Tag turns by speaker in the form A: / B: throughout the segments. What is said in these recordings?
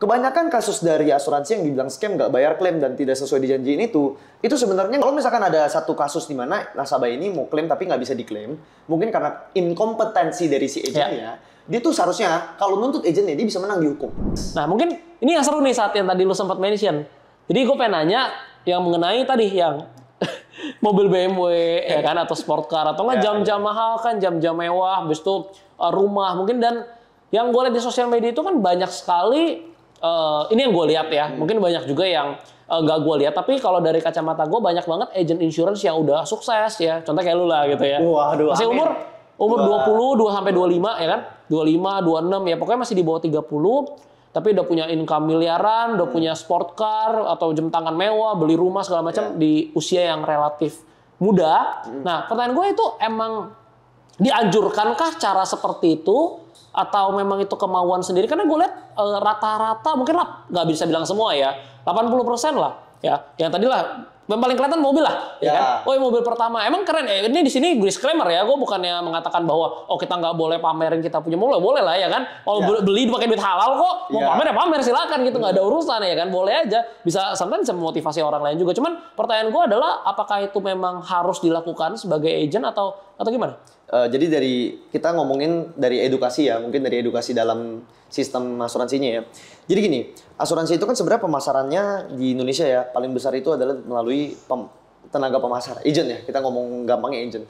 A: kebanyakan kasus dari asuransi yang dibilang scam, nggak bayar klaim dan tidak sesuai dijanjiin itu sebenarnya kalau misalkan ada satu kasus di mana nasabah ini mau klaim tapi nggak bisa diklaim, mungkin karena inkompetensi dari si agennya, dia tuh seharusnya kalau nuntut agennya dia bisa menang di hukum.
B: Nah mungkin ini yang seru nih saat yang tadi lu sempat mention. Jadi gue pengen nanya yang mengenai tadi yang mobil BMW ya kan atau sport car atau nggak jam-jam mahal kan, jam-jam mewah, habis itu rumah mungkin, dan yang gue lihat di sosial media itu kan banyak sekali. Ini yang gue lihat ya, mungkin banyak juga yang nggak gue lihat, tapi kalau dari kacamata gue banyak banget agent insurance yang udah sukses ya, contoh kayak lu lah gitu ya.
A: Waduh,
B: masih umur 20 sampai 25 ya kan, 25, 26 ya pokoknya masih di bawah 30, tapi udah punya income miliaran, udah punya sport car atau jam tangan mewah, beli rumah segala macam di usia yang relatif muda. Nah pertanyaan gue itu emang dianjurkankah cara seperti itu? Atau memang itu kemauan sendiri? Karena gue lihat rata-rata mungkin lah nggak bisa bilang semua ya, 80% lah ya. Yang tadi lah yang paling kelihatan mobil lah, ya kan? Oh mobil pertama emang keren ya. Ini di sini disclaimer ya, gue bukannya mengatakan bahwa kita nggak boleh pamerin kita punya mobil, boleh lah ya kan? Kalau beli pakai duit halal kok, mau pamer ya pamer silakan gitu, nggak ada urusan ya kan? Boleh aja, bisa sometimes bisa memotivasi orang lain juga. Cuman pertanyaan gue adalah apakah itu memang harus dilakukan sebagai agent atau gimana?
A: Jadi kita ngomongin dari edukasi ya, mungkin dari edukasi dalam sistem asuransinya ya. Jadi gini, asuransi itu kan sebenarnya pemasarannya di Indonesia ya, paling besar itu adalah melalui tenaga pemasar, agent ya, kita ngomong gampangnya agent.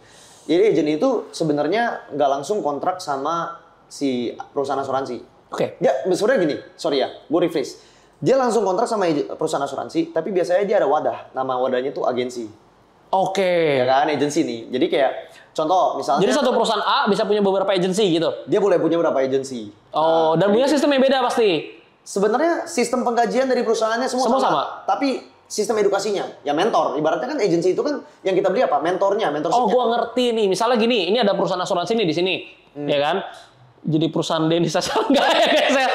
A: Jadi agent itu sebenarnya nggak langsung kontrak sama si perusahaan asuransi.
B: Oke.
A: Ya, sebenarnya gini, sorry ya, gue rephrase. Dia langsung kontrak sama perusahaan asuransi, tapi biasanya dia ada wadah, nama wadahnya tuh agensi.
B: Oke.
A: Ya kan, agensi nih. Jadi kayak contoh misalnya.
B: Jadi satu perusahaan A bisa punya beberapa agensi gitu.
A: Dia boleh punya beberapa agensi.
B: Oh, dan punya sistem yang beda pasti.
A: Sebenarnya sistem penggajian dari perusahaannya semua sama. Tapi sistem edukasinya, ya mentor. Ibaratnya kan agensi itu kan yang kita beli apa? Mentornya.
B: Oh, gua ngerti nih. Misalnya gini, ini ada perusahaan asuransi nih di sini, ya kan? Jadi perusahaan Denis saja enggak ya?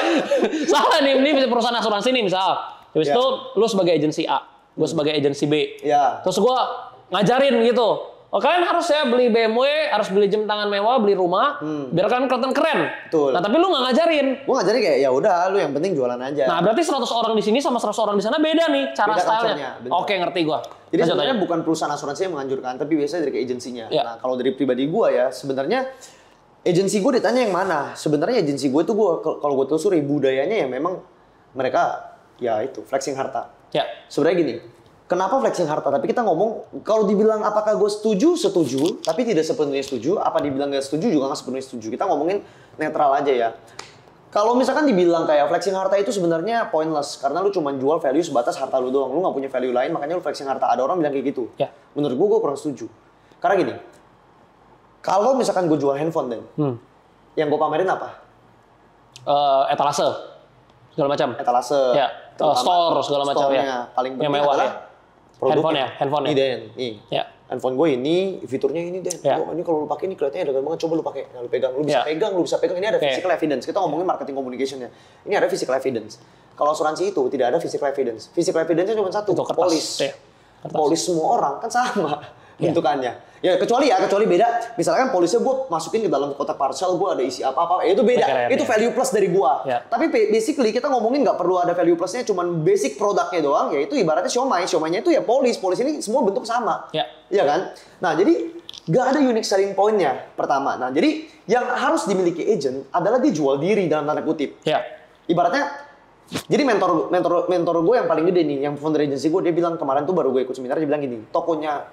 B: Salah nih, ini perusahaan asuransi nih misal. Habis itu lu sebagai agensi A, gue sebagai agensi B.
A: Ya.
B: Terus gua ngajarin gitu. Oh kalian harus ya beli BMW, harus beli jam tangan mewah, beli rumah, biar kalian kelihatan keren.
A: Betul.
B: Nah tapi lu nggak ngajarin.
A: Gue ngajarin kayak ya udah, lu yang penting jualan aja.
B: Nah berarti 100 orang di sini sama 100 orang di sana beda nih cara stylenya. Oke ngerti gua.
A: Jadi sebenarnya bukan perusahaan asuransi yang menganjurkan, tapi biasanya dari agensinya.
B: Ya.
A: Nah kalau dari pribadi gue ya, sebenarnya agensi gue ditanya yang mana. Sebenarnya agensi gue itu kalau gue telusuri budayanya ya memang mereka ya itu flexing harta.
B: Ya.
A: Sebenarnya gini. Kenapa flexing harta? Tapi kita ngomong, kalau dibilang apakah gue setuju, tapi tidak sepenuhnya setuju. Apa dibilang gak setuju, juga gak sepenuhnya setuju. Kita ngomongin netral aja ya. Kalau misalkan dibilang kayak flexing harta itu sebenarnya pointless. Karena lu cuma jual value sebatas harta lu doang. Lu gak punya value lain, makanya lu flexing harta. Ada orang bilang kayak gitu.
B: Ya.
A: Menurut gue kurang setuju. Karena gini, kalau misalkan gue jual handphone, yang gue pamerin apa?
B: Etalase, segala macam.
A: Etalase.
B: Ya. Store, segala macam ya.
A: Paling
B: yang
A: penting
B: mewah
A: adalah
B: ya. Handphone ya.
A: Ini Den, nih.
B: Ya.
A: Handphone gue ini, fiturnya ini Den.
B: Ya.
A: Oh, ini kalau lu pakai ini kelihatannya elegan banget. Coba lu pakai, nah, lu pegang, lu bisa pegang. Ini ada physical evidence. Kita ngomongin marketing communication-nya. Ini ada physical evidence. Kalau asuransi itu tidak ada physical evidence. Physical evidence-nya cuma satu, polis.
B: Ya.
A: Polis semua orang kan sama bentukannya. Ya kecuali beda. Misalkan polisnya gue masukin ke dalam kotak parcel, gue ada isi apa-apa, ya itu beda.
B: Keren,
A: itu value plus dari gue.
B: Ya.
A: Tapi basically kita ngomongin nggak perlu ada value plusnya, cuman basic produknya doang. Ya itu ibaratnya siomaynya itu ya polis ini semua bentuk sama.
B: Ya.
A: Iya kan? Nah jadi nggak ada unique selling point-nya pertama. Nah jadi yang harus dimiliki agent adalah dia jual diri dalam tanda kutip.
B: Ya.
A: Ibaratnya jadi mentor gue yang paling gede nih, yang founder agency gue, dia bilang kemarin tuh baru gue ikut seminar, dia bilang gini, tokonya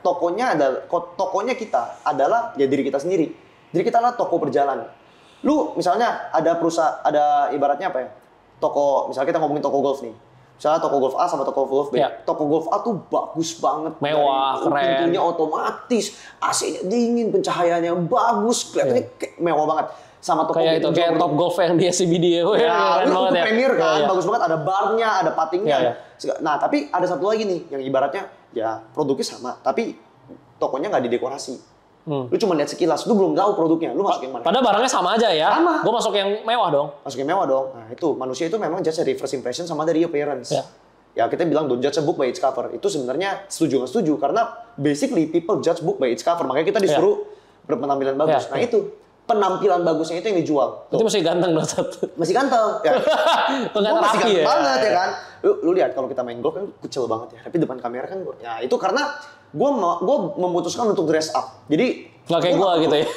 A: kita adalah ya diri kita sendiri. Diri kita adalah toko berjalan. Lu misalnya ada perusahaan, ada ibaratnya apa ya? Toko, misalnya kita ngomongin toko golf nih. Misalnya toko golf A sama toko golf B.
B: Ya.
A: Toko golf A tuh bagus banget.
B: Mewah, keren.
A: Pintunya otomatis, AC-nya dingin, pencahayaannya bagus, kelihatannya kayak mewah banget. Sama toko
B: kayak itu kayak top golf yang di SCBD
A: ya, itu premier kan, bagus banget, ada barnya, ada puttingnya. Nah tapi ada satu lagi nih yang ibaratnya ya produknya sama, tapi tokonya nggak didekorasi. Lu cuma lihat sekilas, lu belum tahu produknya, lu masuk yang mana?
B: Padahal barangnya sama aja ya.
A: Sama.
B: Gue masuk yang mewah dong.
A: Masuk yang mewah dong. Nah itu manusia itu memang judge dari first impression sama dari appearance. Ya kita bilang don't judge a book by its cover. Itu sebenarnya setuju nggak setuju karena basically people judge book by its cover. Makanya kita disuruh berpenampilan bagus. Nah itu penampilan bagusnya itu yang dijual.
B: Itu masih ganteng dong satu.
A: Masih ganteng. Ya.
B: Pengen
A: Masih
B: rapi
A: ganteng
B: ya.
A: banget ya kan. Lu lihat kalau kita main golf kan kecil banget ya. Tapi depan kamera kan ya itu karena gue memutuskan untuk dress up. Jadi
B: Nggak kayak gue gitu ya.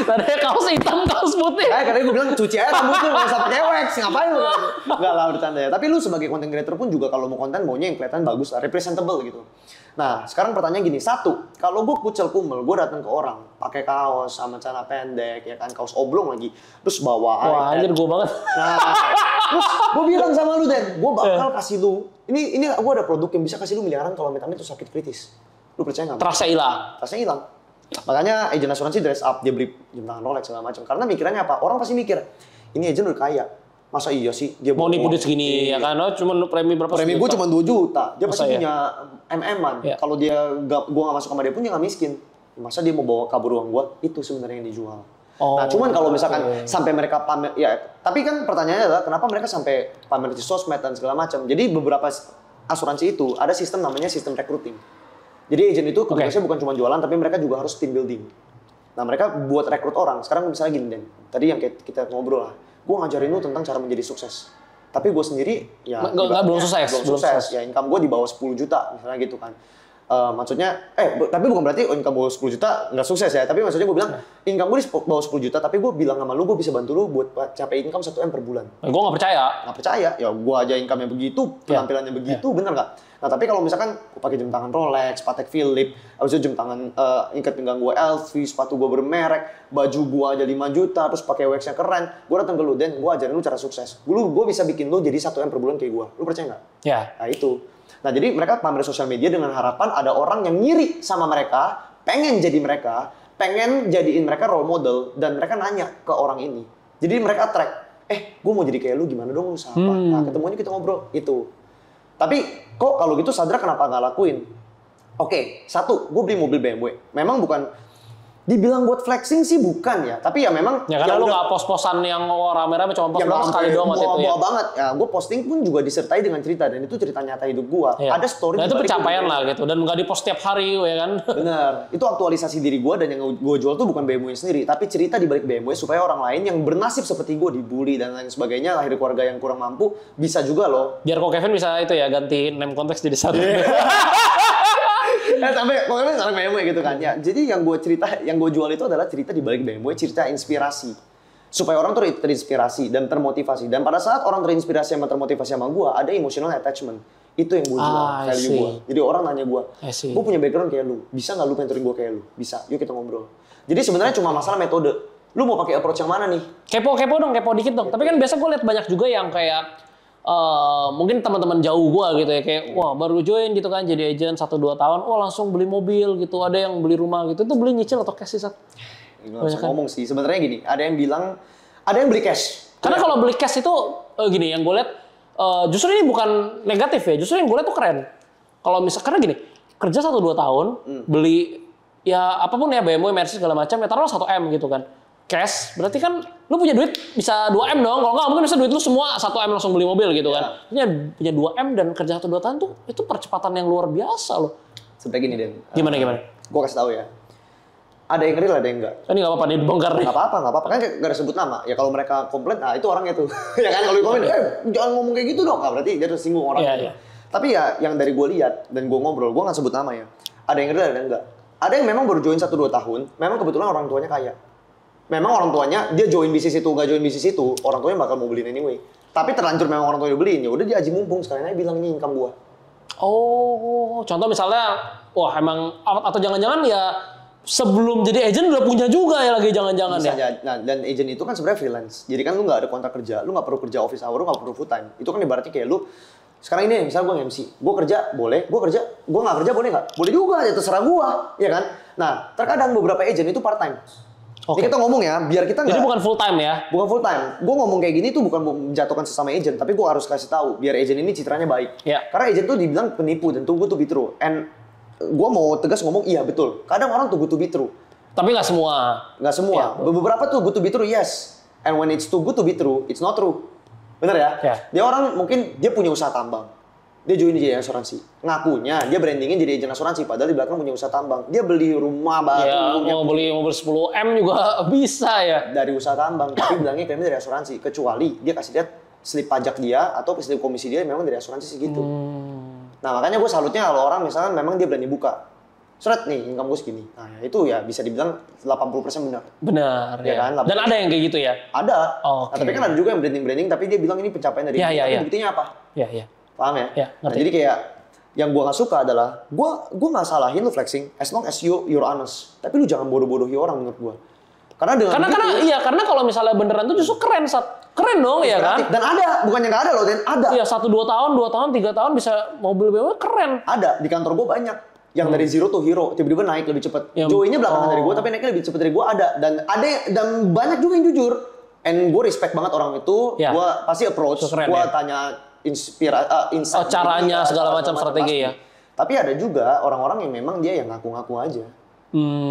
B: Tadinya kaos hitam, kaos putih.
A: Karena gue bilang cuci aja rambut lu, nggak usah pakai wax, ngapain lu? Enggak lah, bercanda ya. Tapi lu sebagai content creator pun juga kalau mau konten maunya yang kelihatan bagus lah, representable gitu. Nah, sekarang pertanyaan gini, satu, kalau gue kucel kumel, gue datang ke orang pakai kaos sama celana pendek, ya kan, kaos oblong lagi, terus bawa
B: Wah, anjir gue banget.
A: Nah, terus gue bilang sama lu, Den, gue bakal kasih lu, ini gue ada produk yang bisa kasih lu miliaran kalau amit-amit itu sakit kritis. Lu percaya nggak?
B: Terasa hilang.
A: Rasanya hilang. Makanya agen asuransi dress up, dia beli jam tangan Rolex segala macam. Karena mikirannya apa? Orang pasti mikir, ini agen udah kaya. Masa iya sih dia
B: Mau nipu duit segini ya kan? Oh, cuma premi berapa?
A: Premi gue cuma 2 juta. Dia pasti
B: ya?
A: punya MM-an.
B: Ya.
A: Kalau gue gak masuk sama dia pun dia gak miskin. Masa dia mau bawa kabur uang gue? Itu sebenarnya yang dijual.
B: Oh,
A: Nah, cuman kalau misalkan sampai mereka pamer, ya tapi kan pertanyaannya adalah kenapa mereka sampai pamer di sosmed dan segala macam. Jadi beberapa asuransi itu ada sistem namanya sistem recruiting. Jadi agen itu tugasnya bukan cuma jualan, tapi mereka juga harus team building. Nah, mereka buat rekrut orang. Sekarang misalnya gini, Den. Tadi yang kita ngobrol lah. Gue ngajarin lu tentang cara menjadi sukses. Tapi gue sendiri, ya...
B: belum sukses.
A: Belum sukses. Ya, income gue di bawah 10 juta, misalnya gitu kan. Maksudnya, tapi bukan berarti income gue 10 juta nggak sukses ya. Tapi maksudnya gue bilang, income gue di bawah 10 juta, tapi gue bilang sama lu, gue bisa bantu lu buat capai income 1 M per bulan.
B: Gue nggak percaya.
A: Nggak percaya, ya gue aja income-nya begitu, penampilannya begitu, bener nggak? Nah, tapi kalau misalkan gue pakai jam tangan Rolex, Patek Philippe, habis itu jam tangan ikat pinggang gue LV, sepatu gue bermerek, baju gue aja 5 juta, terus pakai wax-nya keren, gue datang ke lu, Dan, gue ajarin lu cara sukses. Gue bisa bikin lu jadi 1 M per bulan kayak gue. Lu percaya nggak?
B: Ya.
A: Nah, itu. Nah, jadi mereka pamer di sosial media dengan harapan ada orang yang ngiri sama mereka, pengen jadi mereka, pengen jadiin mereka role model, dan mereka nanya ke orang ini. Jadi mereka track, gue mau jadi kayak lu, gimana dong lu siapa? Nah, ketemunya kita ngobrol, itu. Tapi kok kalau gitu Sadra kenapa nggak lakuin? Oke, satu, gue beli mobil BMW. Memang bukan dibilang buat flexing sih bukan ya, tapi ya memang
B: ya karena lu nggak pos-posan yang rame-rame cuma pos sekali doang waktu itu ya.
A: Banget ya, gue posting pun juga disertai dengan cerita dan itu cerita nyata hidup gue.
B: Ya.
A: Ada story.
B: Nah itu pencapaian lah gitu dan nggak dipost tiap hari ya kan.
A: Bener, itu aktualisasi diri gue dan yang gue jual tuh bukan BMW sendiri, tapi cerita di balik BMW supaya orang lain yang bernasib seperti gue dibully dan lain sebagainya, lahir keluarga yang kurang mampu bisa juga loh.
B: Biar kok Kevin bisa itu ya ganti name konteks jadi satu.
A: Sampai pokoknya sekarang BMW gitu kan ya. Jadi yang gue jual itu adalah cerita di balik BMW, cerita inspirasi. Supaya orang tuh terinspirasi dan termotivasi. Dan pada saat orang terinspirasi sama termotivasi sama gue, ada emotional attachment. Itu yang gue jual, value gue. Jadi orang nanya gue punya background kayak lu, bisa nggak lu mentoring gue kayak lu? Bisa, yuk kita ngobrol. Jadi sebenarnya cuma masalah metode. Lu mau pakai approach yang mana nih?
B: Kepo dikit dong. Tapi kan biasa gue lihat banyak juga yang kayak mungkin teman-teman jauh gue gitu ya, kayak wah baru join gitu kan jadi agent 1-2 tahun, langsung beli mobil gitu, ada yang beli rumah gitu, itu beli nyicil atau cash sih Sat?
A: Nggak bisa ngomong sih, sebenarnya gini, ada yang bilang, ada yang beli cash.
B: Karena kalau beli cash itu gini, yang gue lihat justru ini bukan negatif ya, justru yang gue lihat tuh keren. Kalau karena gini, kerja 1-2 tahun, beli ya apapun ya BMW, Mercedes segala macam, ya taruhlah 1 M gitu kan. Cash, berarti kan lu punya duit bisa 2 M dong. Kalau nggak mungkin bisa duit lu semua 1 M langsung beli mobil gitu kan. Punya 2 M dan kerja 1-2 tahun tuh itu percepatan yang luar biasa loh.
A: Sebenarnya gini Den.
B: Gimana?
A: Gue kasih tahu ya. Ada yang real, ada yang enggak.
B: Ini nggak apa-apa nih dibongkar nih.
A: Nggak apa-apa. Kan nggak ada sebut nama. Ya kalau mereka komplain, nah itu orangnya tuh. Ya kan kalau komen, jangan ngomong kayak gitu dong. Nah, berarti dia tersinggung orangnya.
B: Iya.
A: Tapi ya yang dari gue lihat dan gue ngobrol, gue nggak sebut nama ya. Ada yang real, ada yang enggak. Ada yang memang baru join 1-2 tahun, memang kebetulan orang tuanya kaya. Memang orang tuanya, dia join bisnis itu, nggak join bisnis itu, orang tuanya bakal mau beliin anyway. Tapi terlanjur memang orang tuanya beliin, ya udah dia aji mumpung, sekalian aja bilang ini income gua.
B: Oh, contoh misalnya, wah emang, atau jangan-jangan ya sebelum jadi agent udah punya juga ya lagi jangan-jangan ya.
A: Nah, dan agent itu kan sebenarnya freelance. Jadi kan lu nggak ada kontrak kerja, lu nggak perlu kerja office hour, lu nggak perlu full time. Itu kan ibaratnya kayak lu, sekarang ini misalnya gue MC, gue kerja boleh, gue nggak kerja boleh nggak? Boleh juga, ya terserah gua, ya kan? Nah, terkadang beberapa agent itu part time. Ini kita ngomong ya, biar kita nggak...
B: Jadi bukan full time ya?
A: Bukan full time. Gue ngomong kayak gini tuh bukan menjatuhkan sesama agent, tapi gue harus kasih tahu biar agent ini citranya baik.
B: Ya.
A: Karena agent tuh dibilang penipu dan too good to be true. And gue mau tegas ngomong iya betul. Kadang orang too good to be true.
B: Tapi nggak semua.
A: Nggak semua. Ya, beberapa tuh good to be true, yes. And when it's too good to be true, it's not true. Bener ya?
B: Ya.
A: Dia orang mungkin dia punya usaha tambang. Dia join jadi asuransi. Ngakunya dia brandingnya jadi agen asuransi, padahal di belakang punya usaha tambang. Dia beli rumah baru,
B: Ya, mau beli mobil 10 M juga bisa ya.
A: dari usaha tambang, tapi bilangnya klaimnya dari asuransi. Kecuali dia kasih lihat slip pajak dia atau slip komisi dia memang dari asuransi segitu. Nah makanya gue salutnya kalau orang misalkan memang dia berani buka. Seret nih, income gue segini. Nah itu ya bisa dibilang 80% benar.
B: Benar
A: Ya kan?
B: Dan ada yang kayak gitu ya?
A: Ada.
B: Oke.
A: Nah, tapi kan ada juga yang branding-branding, tapi dia bilang ini pencapaian dari
B: Ya,
A: dia.
B: ya,
A: Tapi
B: ya.
A: buktinya apa?
B: Iya, iya.
A: Paham ya?
B: Ya,
A: Nah,
B: ngerti.
A: jadi kayak yang gue nggak suka adalah gue nggak salahin lu flexing as long as you're honest. Tapi lu jangan bodoh-bodohi orang menurut gue. Karena dengan
B: Karena kalau misalnya beneran tuh justru keren, keren dong ya kan?
A: dan ada, bukannya nggak ada loh, Dan ada.
B: Iya 1-2 tahun, 2 tahun, 3 tahun bisa mobil BMW keren.
A: Ada di kantor gue banyak yang dari zero to hero tiba-tiba naik lebih cepat.
B: Ya,
A: Joey-nya belakangan dari gue tapi naiknya lebih cepat dari gue ada dan banyak juga yang jujur. And gue respect banget orang itu.
B: Ya.
A: Gue pasti approach,
B: Itu keren,
A: gue
B: ya.
A: tanya insight
B: Caranya
A: gitu,
B: segala macam strategi
A: pasti.
B: ya.
A: Tapi ada juga orang-orang yang memang dia yang ngaku-ngaku aja.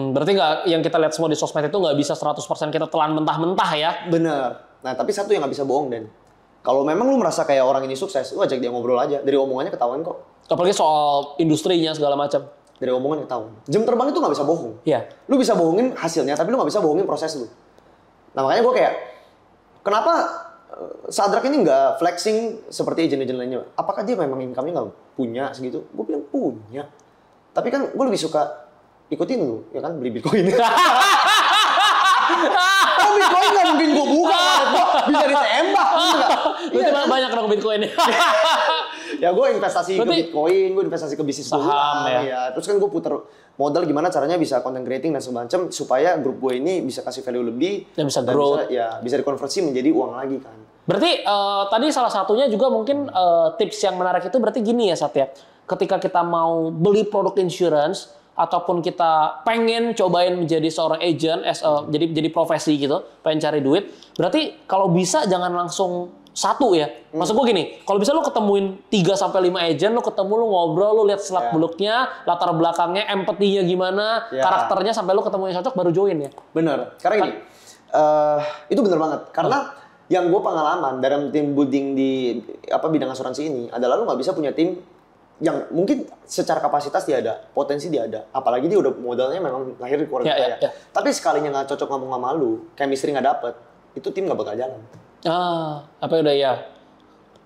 B: Berarti nggak yang kita lihat semua di sosmed itu nggak bisa 100% kita telan mentah-mentah ya?
A: Bener. Nah tapi satu yang nggak bisa bohong Dan. Kalau memang lu merasa kayak orang ini sukses, lu ajak dia ngobrol aja. Dari omongannya ketahuan kok.
B: Apalagi soal industrinya segala macam.
A: Dari omongan ketahuan. Jam terbang itu nggak bisa bohong.
B: Iya.
A: Lu bisa bohongin hasilnya, tapi lu nggak bisa bohongin proses lu. Nah makanya gue kayak, kenapa Sadrak ini nggak flexing seperti agent-agent lainnya? Apakah dia memang income-nya nggak punya segitu? Gue bilang punya. Tapi kan gue lebih suka ikutin lu, ya kan, beli Bitcoin. Oh Bitcoin nggak mungkin gue buka, bisa ditembak.
B: Berarti banyak dong Bitcoin.
A: Ya gue investasi
B: Berarti,
A: ke Bitcoin, gue investasi ke bisnis
B: saham
A: gue.
B: ya.
A: Terus kan gue puter modal gimana caranya bisa content creating dan semacam supaya grup gue ini bisa kasih value lebih
B: Dan bisa grow.
A: Bisa dikonversi menjadi uang lagi kan.
B: Berarti tadi salah satunya juga mungkin tips yang menarik itu berarti gini ya Satya. Ketika kita mau beli produk insurance ataupun kita pengen cobain menjadi seorang agent jadi profesi gitu, pengen cari duit, berarti kalau bisa jangan langsung satu ya. Maksud gue gini, kalau bisa lu ketemuin 3 sampai 5 agent, lu ketemu, lu ngobrol, lu lihat selak-beluknya, latar belakangnya, empatinya gimana, karakternya sampai lu ketemu yang cocok baru join ya.
A: Bener. Karena gini, itu bener banget. Karena yang gue pengalaman dalam tim building di bidang asuransi ini adalah lu nggak bisa punya tim yang mungkin secara kapasitas dia ada, potensi dia ada. Apalagi dia udah modalnya memang lahir di keluarga kaya. Tapi sekalinya nggak cocok ngomong sama lu, chemistry nggak dapet, itu tim nggak bakal jalan.
B: Apa udah ya?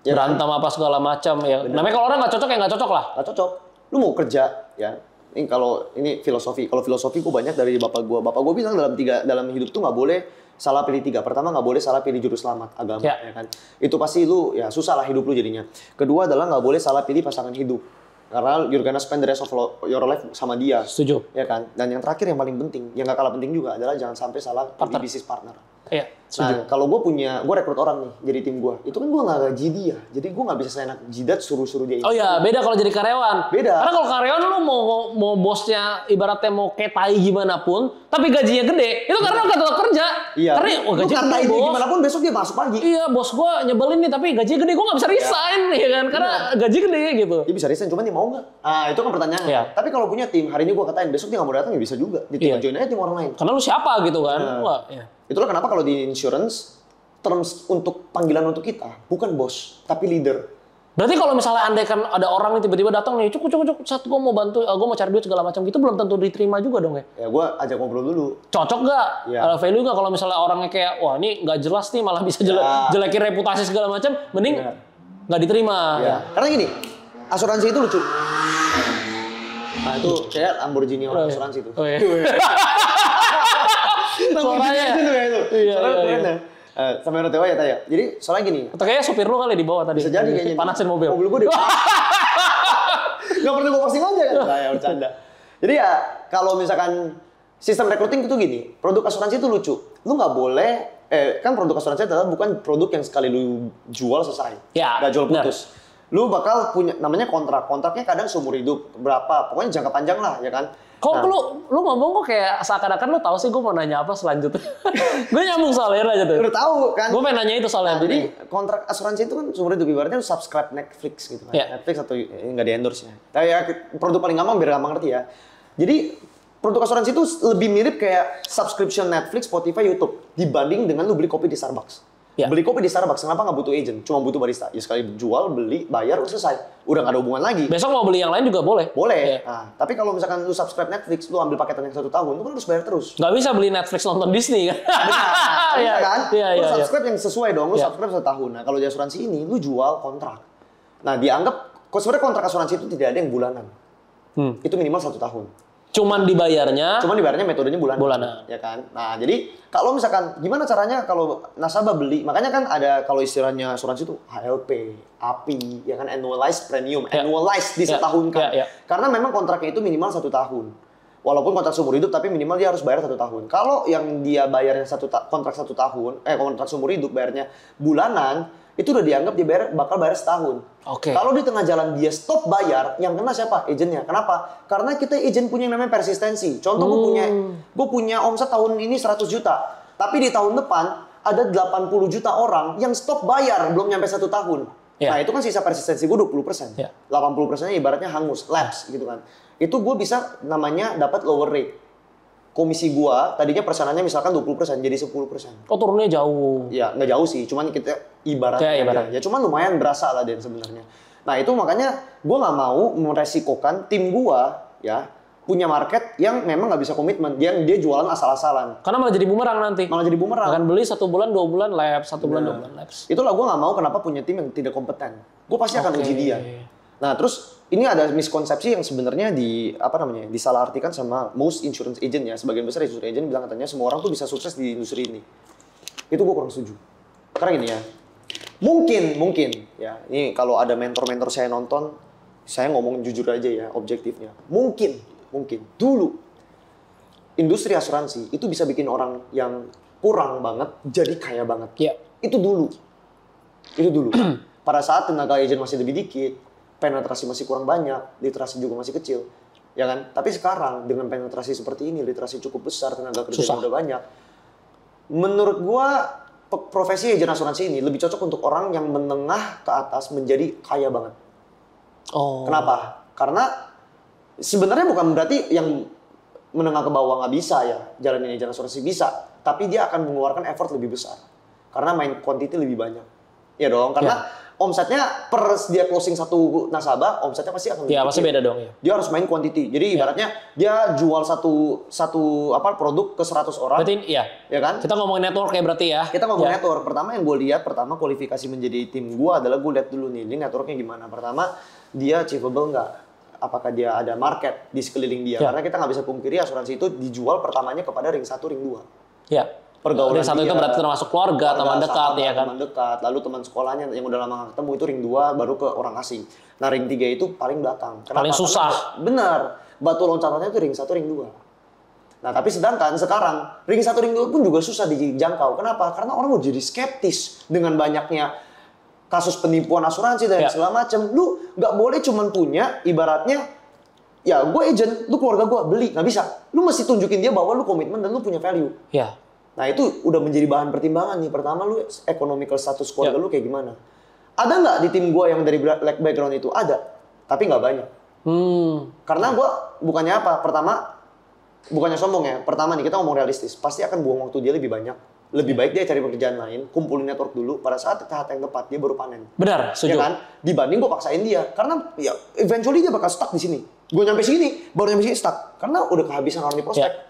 B: Berantem apa segala macam ya. Bener. Namanya kalau orang nggak cocok ya nggak cocok lah.
A: Nggak cocok. Lu mau kerja ya. Ini filosofi. Kalau filosofi gue banyak dari bapak gue. Bapak gue bilang dalam hidup tuh nggak boleh salah pilih 3. Pertama nggak boleh salah pilih juru selamat agama ya kan. Itu pasti lu ya susah lah hidup lu jadinya. Kedua adalah nggak boleh salah pilih pasangan hidup. Karena you're gonna spend the rest of your life sama dia.
B: Setuju.
A: Ya kan. Dan yang terakhir yang paling penting, yang nggak kalah penting juga adalah jangan sampai salah pilih bisnis partner.
B: Iya.
A: Nah, kalau gue rekrut orang nih jadi tim gue, itu kan gue nggak gaji dia, jadi gue nggak bisa seenak jidat suruh dia.
B: Oh ya, beda kalau jadi karyawan.
A: Beda.
B: Karena kalau karyawan lu mau bosnya ibaratnya mau kayak tai gimana pun, tapi gajinya gede, itu karena nggak tetap kerja.
A: Iya.
B: Karena gaji gede bos.
A: Gimana pun besok dia masuk pagi.
B: Iya, bos gue nyebelin nih, tapi gajinya gede, gue nggak bisa resign ya kan, karena gaji gede gitu.
A: Dia bisa resign, cuman dia mau nggak? Itu kan pertanyaannya.
B: Iya.
A: Tapi kalau punya tim, hari ini gue katain besok dia nggak mau datang ya bisa juga. Dia join aja tim orang lain.
B: Karena lu siapa gitu kan?
A: Itulah kenapa kalau di insurance terms untuk panggilan untuk kita bukan bos tapi leader.
B: Berarti kalau misalnya andai kan ada orang nih tiba-tiba datang nih, cuk satu gue mau bantu, gue mau cari duit segala macam gitu, belum tentu diterima juga dong ya?
A: Ya gue ajak ngobrol dulu.
B: Cocok nggak?
A: Ya.
B: Value nggak kalau misalnya orangnya kayak wah ini nggak jelas nih malah bisa jelekin reputasi segala macam, mending nggak diterima.
A: Ya. Karena gini, asuransi itu lucu. Nah itu kayak Lamborghini orang asuransi itu.
B: Oh, iya.
A: Suaranya itu.
B: Iya.
A: Sampai orang tua ya tanya. Jadi soalnya gini.
B: Atau kayaknya supir lu kali di bawah tadi.
A: Bisa jadi kayaknya.
B: Panasin mobil.
A: Mobil gue deh. Gak pernah gue posting aja kan. Saya bercanda. Jadi ya kalau misalkan sistem recruiting itu gini. Produk asuransi itu lucu. Lu nggak boleh. Kan produk asuransi adalah bukan produk yang sekali lu jual selesai.
B: Ya.
A: Gak jual putus. Lu bakal punya namanya kontrak. Kontraknya kadang seumur hidup berapa. Pokoknya jangka panjang lah ya kan.
B: Kok lu ngomong kok kayak seakan-akan lu tahu sih gue mau nanya apa selanjutnya. Gue nyambung soalnya aja tuh.
A: Udah tahu kan.
B: Gue pengen nanya itu soalnya.
A: Jadi kontrak asuransi itu kan seumur hidup ibaratnya lu subscribe Netflix gitu kan. Netflix atau nggak di endorse ya. Tapi ya produk paling gampang biar gampang ngerti ya. Jadi produk asuransi itu lebih mirip kayak subscription Netflix, Spotify, YouTube dibanding dengan lu beli kopi di Starbucks.
B: Ya.
A: Beli kopi di Starbucks, kenapa nggak butuh agent? Cuma butuh barista. Ya sekali jual, beli, bayar, udah selesai. Udah nggak ada hubungan lagi.
B: Besok mau beli yang lain juga boleh.
A: Boleh.
B: Ya.
A: Nah, tapi kalau misalkan lu subscribe Netflix, lu ambil paketan yang 1 tahun, lu kan harus bayar terus.
B: Nggak bisa beli Netflix nonton Disney kan?
A: Iya kan?
B: Iya,
A: Lu
B: iya.
A: subscribe yang sesuai dong, lu
B: Iya.
A: subscribe 1 tahun. Nah, kalau di asuransi ini, lu jual kontrak. Nah, dianggap, kok sebenarnya kontrak asuransi itu tidak ada yang bulanan. Itu minimal 1 tahun.
B: Cuman dibayarnya.
A: Cuman dibayarnya metodenya
B: Bulanan.
A: ya kan. Nah, jadi kalau misalkan gimana caranya kalau nasabah beli, makanya kan ada kalau istilahnya asuransi itu HLP, API, ya kan annualized premium,
B: Ya.
A: annualized di
B: Ya.
A: setahun kan.
B: Ya, ya.
A: Karena memang kontraknya itu minimal 1 tahun. Walaupun kontrak seumur hidup, tapi minimal dia harus bayar 1 tahun. Kalau yang dia bayarnya kontrak 1 tahun, kontrak seumur hidup bayarnya bulanan, itu udah dianggap dia bakal bayar setahun.
B: Oke.
A: Kalau di tengah jalan dia stop bayar, yang kena siapa? Agennya. Kenapa? Karena kita agent punya yang namanya persistensi. Contoh gue punya omset tahun ini 100 juta. Tapi di tahun depan ada 80 juta orang yang stop bayar belum nyampe 1 tahun.
B: Ya.
A: Nah itu kan sisa persistensi gue 20%.
B: Ya.
A: 80%-nya ibaratnya hangus, lapse gitu kan. Itu gue bisa namanya dapat lower rate. Komisi gue tadinya persenannya misalkan 20% jadi 10%.
B: Oh turunnya jauh.
A: Ya nggak jauh sih, cuman kita ibaratnya
B: Ya, ibarat.
A: aja. Ya cuman lumayan berasa lah Den sebenarnya. Nah itu makanya gue nggak mau meresikokan tim gue ya punya market yang memang nggak bisa komitmen, yang dia jualan asal-asalan.
B: Karena malah jadi bumerang nanti.
A: Malah jadi bumerang.
B: Akan beli 1 bulan, 2 bulan lapse, 1 bulan, 2 bulan lapse.
A: Itulah gue nggak mau kenapa punya tim yang tidak kompeten. Gue pasti akan
B: Oke.
A: uji dia. Nah terus ini ada miskonsepsi yang sebenarnya disalahartikan sama most insurance agent ya. Sebagian besar insurance agent bilang katanya semua orang tuh bisa sukses di industri ini. Itu gue kurang setuju. Karena gini ya, mungkin ya. Ini kalau ada mentor-mentor saya nonton, saya ngomong jujur aja ya, objektifnya. Mungkin dulu industri asuransi itu bisa bikin orang yang kurang banget jadi kaya banget.
B: Iya.
A: Itu dulu. Pada saat tenaga agent masih lebih dikit, penetrasi masih kurang banyak, literasi juga masih kecil, ya kan? Tapi sekarang dengan penetrasi seperti ini, literasi cukup besar, tenaga kerja
B: Susah.
A: udah banyak. Menurut gua profesi agent asuransi ini lebih cocok untuk orang yang menengah ke atas menjadi kaya banget.
B: Oh.
A: Kenapa? Karena sebenarnya bukan berarti yang menengah ke bawah nggak bisa ya jalanin agent asuransi bisa, tapi dia akan mengeluarkan effort lebih besar karena main quantity lebih banyak. Ya dong, karena omsetnya per dia closing satu nasabah, omsetnya pasti akan lebih
B: Ya pasti
A: kecil.
B: beda dong ya.
A: Dia harus main quantity. Jadi ibaratnya dia jual satu produk ke 100 orang.
B: Berarti ya.
A: Ya kan?
B: Kita ngomongin network ya berarti ya.
A: Kita ngomong
B: Ya.
A: network. Pertama yang gue lihat, kualifikasi menjadi tim gue adalah gue lihat dulu nih, ini networknya gimana. Pertama, dia achievable nggak? Apakah dia ada market di sekeliling dia?
B: Ya.
A: Karena kita nggak bisa pungkiri asuransi itu dijual pertamanya kepada ring 1, ring 2.
B: Ya.
A: Pergaulan
B: Ring 1 itu
A: dia,
B: berarti termasuk keluarga, teman dekat
A: sahabat,
B: ya kan.
A: Teman dekat, lalu teman sekolahnya yang udah lama nggak ketemu itu ring 2 baru ke orang asing. Nah, ring 3 itu paling belakang. Kenapa?
B: Paling susah.
A: Karena, benar. Batu loncatannya itu ring 1, ring 2. Nah, tapi sedangkan sekarang ring 1, ring 2 pun juga susah dijangkau. Kenapa? Karena orang udah jadi skeptis dengan banyaknya kasus penipuan asuransi dan
B: Ya.
A: segala macam. Lu nggak boleh cuman punya ibaratnya ya gue agent, lu keluarga gue beli, nggak bisa. Lu mesti tunjukin dia bahwa lu komitmen dan lu punya value.
B: Ya.
A: Nah itu udah menjadi bahan pertimbangan nih. Pertama lu economical status keluarga
B: Ya.
A: lu kayak gimana? Ada nggak di tim gue yang dari black background itu? Ada, tapi nggak banyak. Karena gue bukannya apa? Pertama, bukannya sombong ya. Pertama nih kita ngomong realistis. Pasti akan buang waktu dia lebih banyak. Lebih baik dia cari pekerjaan lain, kumpulin network dulu. Pada saat tahap yang tepat dia baru panen.
B: Benar,
A: Ya
B: setuju.
A: kan? Dibanding gue paksain dia. Karena ya eventually dia bakal stuck di sini. Gue nyampe sini, baru nyampe sini stuck. Karena udah kehabisan orang di prospek.
B: Ya.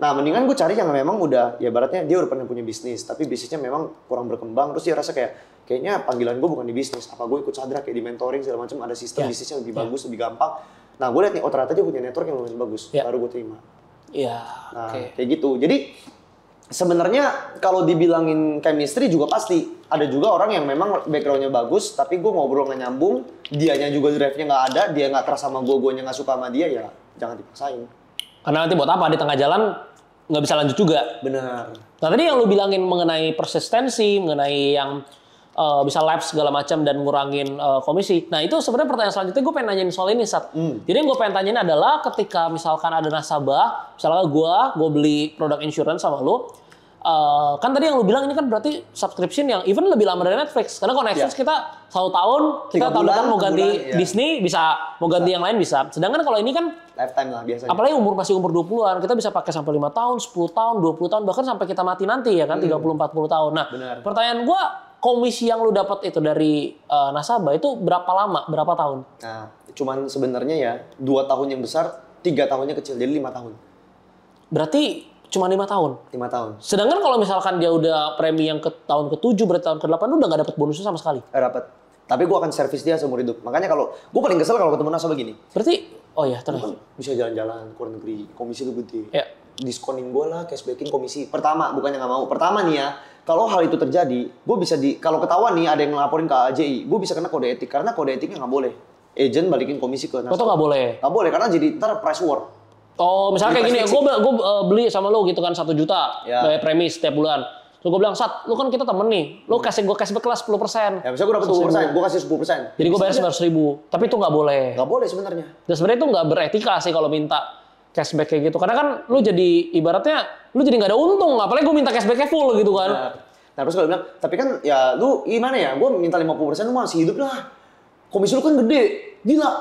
A: Nah, mendingan gue cari yang memang udah, ya baratnya dia udah pernah punya bisnis, tapi bisnisnya memang kurang berkembang, terus dia rasa kayaknya panggilan gue bukan di bisnis, apa gue ikut Sadra kayak di mentoring segala macam, ada sistem bisnisnya lebih bagus, lebih gampang. Nah, gue lihat nih, oh ternyata dia punya network yang lumayan bagus, baru gue terima.
B: Iya.
A: Nah,
B: Oke.
A: kayak gitu. Jadi sebenarnya kalau dibilangin chemistry juga pasti ada juga orang yang memang backgroundnya bagus, tapi gue ngobrol nggak nyambung, dianya juga drive-nya nggak ada, dia nggak terasa sama gue nya nggak suka sama dia, ya jangan dipaksain.
B: Karena nanti buat apa di tengah jalan nggak bisa lanjut juga.
A: Benar.
B: Nah tadi yang lu bilangin mengenai persistensi, mengenai yang bisa lapse segala macam dan ngurangin komisi. Nah itu sebenarnya pertanyaan selanjutnya gue pengen nanyain soal ini, Sat. Jadi yang gue pengen tanyain adalah ketika misalkan ada nasabah, misalnya gue beli produk insurance sama lu, kan tadi yang lu bilang ini kan berarti subscription yang even lebih lama dari Netflix. Karena kalau Netflix kita 1 tahun, kita
A: 3
B: tahun depan
A: bulan,
B: mau ganti
A: 6 bulan, ya.
B: Disney bisa, mau ganti yang lain bisa. Sedangkan kalau ini kan
A: Lifetime lah biasanya.
B: apalagi masih umur 20-an, kita bisa pakai sampai 5 tahun, 10 tahun, 20 tahun, bahkan sampai kita mati nanti ya kan, 30-40 tahun. Nah,
A: Benar.
B: pertanyaan gua, komisi yang lu dapat itu dari nasabah itu berapa lama, berapa tahun?
A: Nah, cuman sebenarnya ya 2 tahun yang besar, 3 tahunnya kecil, jadi 5 tahun.
B: Berarti cuma 5 tahun.
A: 5 tahun.
B: Sedangkan kalau misalkan dia udah premi yang ke tahun ke-7, berarti tahun ke-8 lu udah nggak dapat bonusnya sama sekali.
A: Dapat. Tapi gue akan servis dia seumur hidup. Makanya kalau gue paling kesel kalau ketemu nasabah gini.
B: Berarti oh ya, terus.
A: Bisa jalan-jalan ke luar negeri, komisi lu gede.
B: Ya.
A: Diskonin gue lah, cashbackin komisi. Pertama, bukannya nggak mau. Pertama nih ya, kalau hal itu terjadi, gue bisa kalau ketahuan nih ada yang ngelaporin ke AJI, gue bisa kena kode etik. Karena kode etiknya nggak boleh. Agent balikin komisi ke nasabah.
B: Itu nggak boleh.
A: Nggak boleh, karena jadi ntar price war.
B: Oh, misalnya kayak gini,
A: Investasi.
B: gue beli sama lu gitu kan 1 juta
A: Ya.
B: bayar premi setiap bulan. Terus gue bilang, Sat, lu kan kita temen nih, lu kasih gue cashback kelas 10%.
A: Ya misalnya gue dapat 20%, gue kasih 10%.
B: Jadi gue bayar 900.000, tapi itu nggak boleh.
A: Nggak boleh sebenarnya.
B: Dan sebenarnya itu nggak beretika sih kalau minta cashback kayak gitu. Karena kan lu jadi ibaratnya lu jadi nggak ada untung, apalagi gue minta cashbacknya full gitu kan.
A: Nah terus kalau bilang, tapi kan ya lu gimana ya, gue minta 50% lu masih hidup lah. Komisi lu kan gede, gila.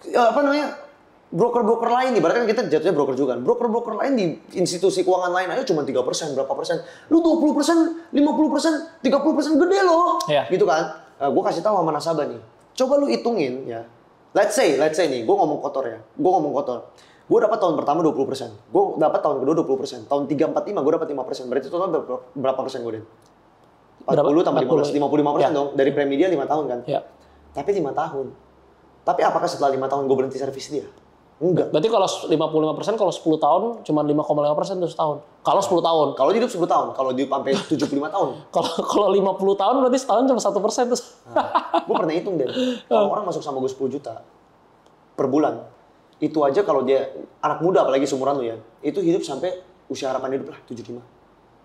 A: Ya, apa namanya, broker-broker lain nih, berarti kan kita jatuhnya broker juga kan. Broker-broker lain di institusi keuangan lain aja cuma 3%, berapa persen. Lu 20%, 50%, 30% gede loh.
B: Iya.
A: Gitu kan. Gue kasih tahu sama nasabah nih, coba lu hitungin ya. Let's say nih, gue ngomong kotor ya. Gue ngomong kotor. Gue dapat tahun pertama 20%. Gue dapat tahun kedua 20%. Tahun 3, 4, 5 gue dapat 5%. Berarti total berapa persen gue, Den? 40 tambah 15, 55%
B: Ya.
A: dong. Dari premi dia 5 tahun kan?
B: Ya.
A: Tapi 5 tahun. Tapi apakah setelah 5 tahun gue berhenti servis dia? Enggak.
B: Berarti kalau 55%, kalau 10 tahun cuma 5,5% tuh setahun. Kalau 10 tahun.
A: Kalau hidup 10 tahun, kalau hidup sampai 75 tahun.
B: Kalau 50 tahun berarti setahun cuma 1% tuh.
A: Gue pernah hitung deh. Kalau orang masuk sama gue 10 juta per bulan, itu aja kalau dia anak muda apalagi seumuran lu ya, itu hidup sampai usia harapan hidup lah 75.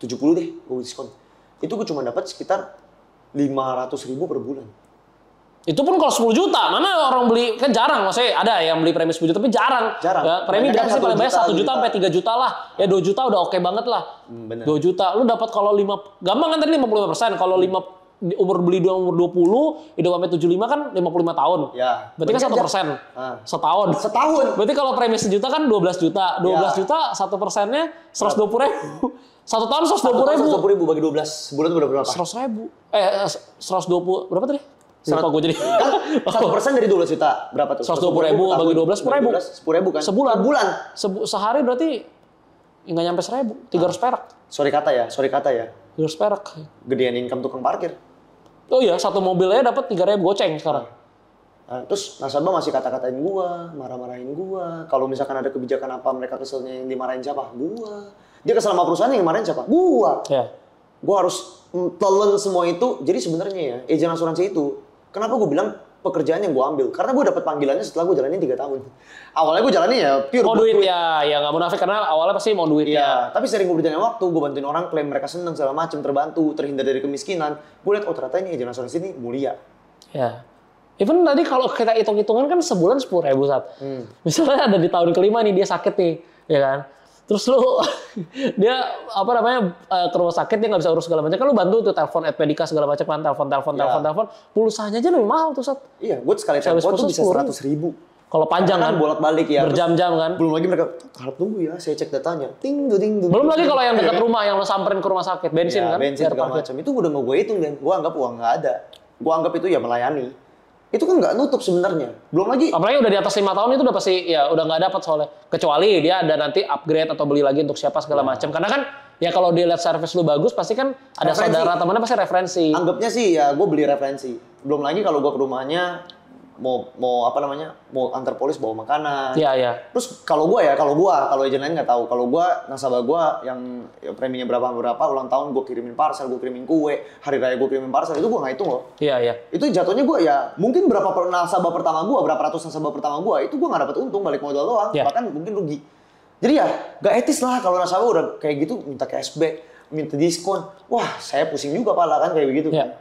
A: 70 deh, gue diskon. Itu gue cuma dapat sekitar 500.000 per bulan.
B: Itu pun kalau 10 juta, mana orang beli, kan jarang, maksudnya ada yang beli premi 10 juta, tapi jarang.
A: Jarang.
B: Ya, premi
A: Banyak
B: berapa
A: kan
B: sih paling banyak? 1
A: 1
B: juta
A: juta.
B: sampai 3 juta lah. Ya 2 juta udah oke banget lah.
A: Bener.
B: 2 juta, lu dapat kalau 5, gampang kan tadi 55%, kalau 5, umur beli umur 20, hidup sampai 75 kan 55 tahun.
A: Ya.
B: Berarti kan 1%. Setahun.
A: Setahun.
B: Berarti kalau premi sejuta kan 12 juta. 12
A: Ya.
B: juta, 1%-nya 120.000. 1 tahun 120.000.
A: 120.000 bagi 12. Sebulan udah berapa?
B: 100.000. 120, berapa tadi? Lupa gue jadi.
A: Kan 1% dari 12 juta berapa tuh?
B: 120.000 bagi 12, 10.000.
A: 10.000 kan?
B: Sebulan.
A: Per bulan.
B: Sehari berarti nggak nyampe 1.000, 300 perak.
A: Sorry kata ya.
B: 300 perak.
A: Gedean income tukang parkir.
B: Oh iya, satu mobilnya dapat 3.000 goceng sekarang.
A: Nah, terus nasabah masih kata-katain gua, marah-marahin gua. Kalau misalkan ada kebijakan apa mereka keselnya, yang dimarahin siapa? Gua. Dia kesel sama perusahaan, yang dimarahin siapa? Gua.
B: Ya.
A: Gua harus telan semua itu. Jadi sebenarnya ya, agen asuransi itu, kenapa gua bilang pekerjaan yang gua ambil? Karena gua dapat panggilannya setelah gua jalanin 3 tahun. Awalnya gua jalanin ya pure
B: Mau
A: buat
B: duit ya, ya nggak munafik karena awalnya pasti mau duit ya.
A: Iya, tapi sering gue berjalan waktu, gue bantuin orang klaim mereka seneng segala macem, terbantu, terhindar dari kemiskinan. Gue lihat, oh ternyata ini agen asuransi ini mulia.
B: Ya. Even tadi kalau kita hitung-hitungan kan sebulan 10.000 saat. Misalnya ada di tahun kelima nih dia sakit nih, ya kan? Terus lu dia apa namanya ke rumah sakit dia nggak bisa urus segala macam. Kan lu bantu tuh telepon Medika segala macam kan, telepon. Pulsanya aja lebih mahal tuh saat.
A: Iya, gue sekali
B: Service
A: telepon tuh
B: pulsa
A: bisa
B: 10.000. Kalau panjang kan
A: bolak-balik ya.
B: berjam-jam kan.
A: Belum lagi mereka, harap tunggu ya, saya cek datanya. Ting, ding, ding.
B: Belum lagi kalau yang dekat rumah yang lo samperin ke rumah sakit, bensin
A: Ya,
B: kan?
A: bensin
B: Biar
A: segala
B: parkir.
A: macam. Itu udah nggak gue hitung, dan gue anggap uang nggak ada. Gue anggap itu ya melayani. Itu kan nggak nutup sebenarnya. Belum lagi
B: Apalagi udah di atas 5 tahun itu udah pasti ya udah nggak dapat soalnya. Kecuali dia ada nanti upgrade atau beli lagi untuk siapa segala macam. Karena kan ya kalau dia lihat service lu bagus pasti kan ada
A: Referensi.
B: saudara temannya pasti referensi.
A: anggapnya sih ya gue beli referensi. Belum lagi kalau gue ke rumahnya mau apa namanya, mau antar polis bawa makanan.
B: Iya, iya.
A: Terus kalau agent lain nggak tahu. Kalau gue nasabah gue yang ya, preminya berapa ulang tahun gue kirimin parcel, gue kirimin kue, hari raya gue kirimin parcel, itu gue nggak hitung loh.
B: Iya, iya.
A: Itu jatuhnya gue ya mungkin berapa nasabah pertama gue, berapa ratus nasabah pertama gue, itu gue nggak dapat untung, balik modal doang,
B: Ya.
A: bahkan mungkin rugi. Jadi ya gak etis lah kalau nasabah udah kayak gitu minta cashback, minta diskon. Wah, saya pusing juga pala kan kayak begitu.
B: Ya.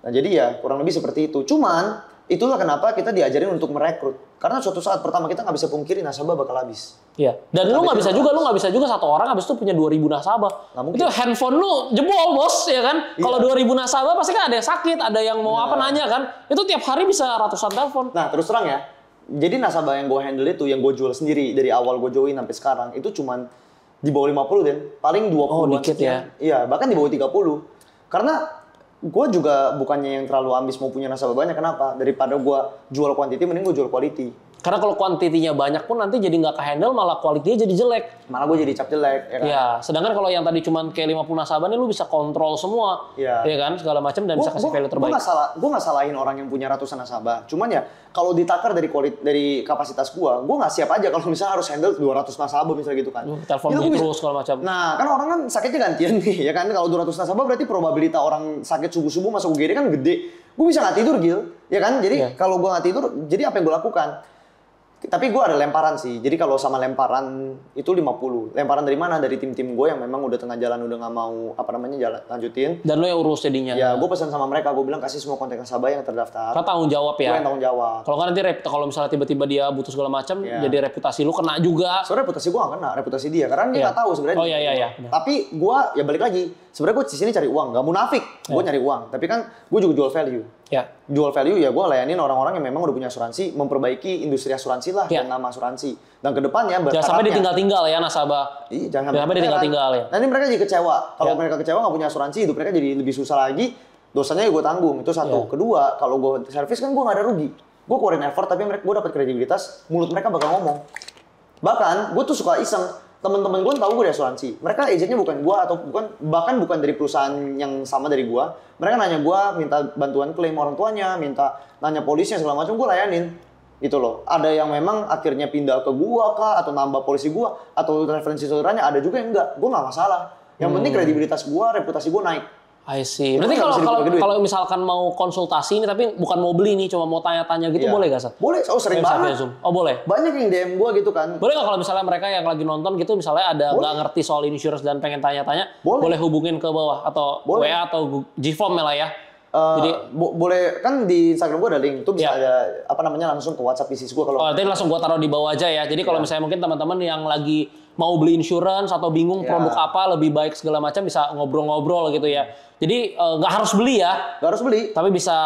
A: Nah jadi ya kurang lebih seperti itu. Cuman itulah kenapa kita diajarin untuk merekrut. Karena suatu saat pertama kita nggak bisa pungkiri nasabah bakal habis.
B: Iya. Dan lu nggak bisa juga satu orang habis itu punya 2.000 nasabah. Itu handphone lu jebol, Bos, ya kan? Iya. Kalau 2.000 nasabah pasti kan ada yang sakit, ada yang mau apa nanya kan. Itu tiap hari bisa ratusan telepon.
A: Nah, terus terang ya. Jadi nasabah yang gue handle itu, yang gue jual sendiri dari awal gue join sampai sekarang itu cuman di bawah 50 dan paling 20-an
B: dikit
A: sekian.
B: ya.
A: Iya, bahkan di bawah 30. Karena gue juga bukannya yang terlalu ambis mau punya nasabah banyak. Kenapa? Daripada gue jual quantity, mending gue jual quality.
B: Karena kalau kuantitinya banyak pun nanti jadi nggak ke-handle, malah kualitinya jadi jelek.
A: Malah gue jadi cap jelek, ya kan?
B: Iya, sedangkan kalau yang tadi cuma kayak 50 nasabah nih lu bisa kontrol semua.
A: Iya.
B: Ya kan, segala macam dan bisa kasih value terbaik.
A: Gue nggak salahin orang yang punya ratusan nasabah. Cuman ya, kalau ditakar dari kapasitas gue nggak siap aja kalau misalnya harus handle 200 nasabah misalnya gitu kan.
B: Telepon terus segala macam.
A: Nah, kan orang kan sakitnya gantian nih, ya kan? Kalau 200 nasabah berarti probabilitas orang sakit subuh-subuh masuk UGD kan gede. Gue bisa nggak tidur, Gil. Ya kan? Jadi kalau gue nggak tidur, jadi apa yang gue lakukan? Tapi gue ada lemparan sih. Jadi kalau sama lemparan itu 50. Lemparan dari mana? Dari tim-tim gue yang memang udah tengah jalan, udah nggak mau lanjutin.
B: Dan lo yang urus jadinya.
A: Ya, gue pesan sama mereka. Gue bilang kasih semua kontak nasabah yang terdaftar.
B: Kau tanggung jawab ya.
A: Gue yang tanggung jawab.
B: Kalau kan nanti kalau misalnya tiba-tiba dia butuh segala macam, jadi reputasi lu kena juga.
A: Soalnya reputasi gue nggak kena, reputasi dia. Karena dia nggak tahu sebenarnya.
B: Oh iya.
A: Tapi gue ya balik lagi. Sebenarnya gue di sini cari uang, nggak munafik. Gue nyari uang. Tapi kan gue juga jual value.
B: Ya.
A: Jual value ya gue layanin orang-orang yang memang udah punya asuransi, memperbaiki industri asuransi lah dan nama asuransi. Dan kedepannya
B: jangan sampai ditinggal-tinggal ya nasabah.
A: Iya, jangan
B: sampai ditinggal-tinggal ya.
A: Nanti mereka jadi kecewa. Kalau mereka kecewa nggak punya asuransi, hidup mereka jadi lebih susah lagi. Dosanya ya gue tanggung. Itu satu. Kedua, kalau gue servis kan gue nggak ada rugi. Gue keluarin effort tapi gue dapat kredibilitas. Mulut mereka bakal ngomong. Bahkan gue tuh suka iseng. Temen-temen gue tahu gue di asuransi. Mereka agentnya bukan gue atau bahkan bukan dari perusahaan yang sama dari gue. Mereka nanya gue, minta bantuan klaim orang tuanya, minta nanya polisnya segala macam, gue layanin. Gitu loh. Ada yang memang akhirnya pindah ke gue kah atau nambah polisi gue atau referensi saudaranya, ada juga yang enggak. Gue nggak masalah. Yang penting kredibilitas gue, reputasi gue naik.
B: I see. Berarti kalau misalkan mau konsultasi ini tapi bukan mau beli nih, cuma mau tanya-tanya gitu, boleh gak, Sat?
A: Boleh, sering banget.
B: Oh boleh?
A: Banyak yang DM gue gitu kan.
B: Boleh gak kalau misalnya mereka yang lagi nonton gitu, misalnya ada nggak ngerti soal insurance dan pengen tanya-tanya, boleh hubungin ke bawah atau WA atau Gform lah ya?
A: Jadi boleh kan di Instagram gue ada link, itu bisa ada langsung ke WhatsApp bisnis gue kalau.
B: Nanti langsung gue taruh di bawah aja ya. Jadi kalau misalnya mungkin teman-teman yang lagi mau beli insurance atau bingung produk apa lebih baik segala macam bisa ngobrol-ngobrol gitu ya. Jadi nggak harus beli ya.
A: Nggak harus beli.
B: Tapi bisa